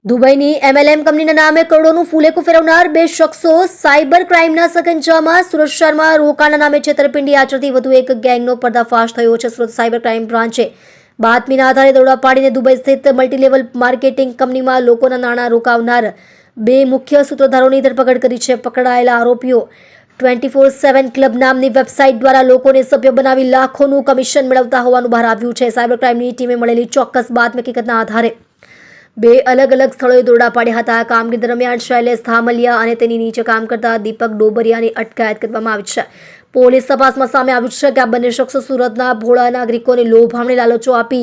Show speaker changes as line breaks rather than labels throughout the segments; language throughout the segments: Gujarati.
દુબઈની MLM કંપનીના નામે કરોડોનું ફૂલેકું ફેરવનાર બે શખ્સો સાયબર ક્રાઇમના સકંજામાં. સુરત શહેરમાં રોકાણના નામે છેતરપિંડી આચરતી વધુ એક ગેંગનો પર્દાફાશ થયો છે. સુરત સાયબર ક્રાઇમ બ્રાન્ચે બાતમીના આધારે દરોડા પાડીને દુબઈ સ્થિત મલ્ટીલેવલ માર્કેટિંગ કંપનીમાં લોકોના નાણાં રોકાવનાર બે મુખ્ય સૂત્રધારોની ધરપકડ કરી છે. પકડાયેલા આરોપીઓ 24/7 ક્લબ નામની વેબસાઇટ દ્વારા લોકોને સભ્ય બનાવી લાખોનું કમિશન મેળવતા હોવાનું બહાર આવ્યું છે. સાયબર ક્રાઇમની ટીમે મળેલી ચોક્કસ બાતમી હકીકતના આધારે બે અલગ અલગ સ્થળોએ દરોડા પાડ્યા હતા. કામગીરી દરમિયાન શૈલેષ ધામલિયા અને તેની નીચે કામ કરતા દીપક ડોબરિયાની અટકાયત કરવામાં આવી છે. પોલીસ તપાસમાં સામે આવ્યું છે કે આ બંને શખ્સો સુરતના ભોળા નાગરિકોને લોભામણી લાલચો આપી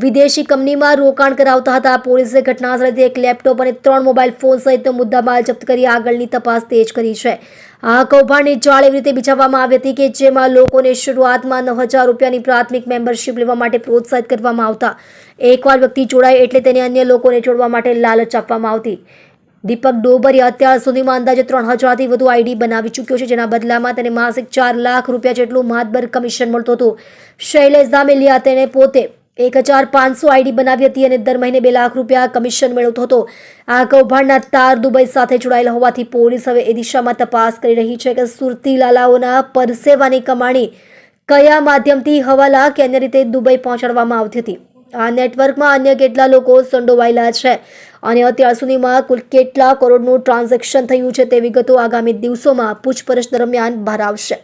વિદેશી કંપનીમાં રોકાણ કરાવતા હતા. પોલીસે ઘટનાસ્થળેથી એક લેપટોપ અને 3 મોબાઈલ ફોન સહિતનો મુદ્દામાલ જપ્ત કરી આગળની તપાસ તેજ કરી છે. આ કૌભાંડની જાળ એવી રીતે બિછાવવામાં આવી હતી કે જેમાં લોકોને શરૂઆતમાં 9,000 રૂપિયાની પ્રાથમિક મેમ્બરશિપ લેવા માટે પ્રોત્સાહિત કરવામાં આવતા. એકવાર વ્યક્તિ જોડાય એટલે તેને અન્ય લોકોને જોડવા માટે લાલચ આપવામાં આવતી. દીપક ડોબરિયા અત્યાર સુધીમાં અંદાજે 3,000થી વધુ આઈડી બનાવી ચૂક્યો છે, જેના બદલામાં તેને માસિક 4 લાખ રૂપિયા જેટલું માતબર કમિશન મળતું હતું. શૈલેષ ધામેલિયા તેને પોતે 1,500 આઈડી બનાવી હતી અને દર મહિને 2 લાખ રૂપિયા કમિશન મેળવતો હતો. આ કૌભાંડના તાર દુબઈ સાથે જોડાયેલા હોવાથી પોલીસ હવે એ દિશામાં તપાસ કરી રહી છે કે સુરતી લાલાઓના પરસેવાની કમાણી કયા માધ્યમથી હવાલા કે અન્ય રીતે દુબઈ પહોંચાડવામાં આવતી હતી. આ નેટવર્કમાં અન્ય કેટલા લોકો સંડોવાયેલા છે અને અત્યાર સુધીમાં કુલ કેટલા કરોડનું ટ્રાન્ઝેક્શન થયું છે તે વિગતો આગામી દિવસોમાં પૂછપરછ દરમિયાન બહાર આવશે.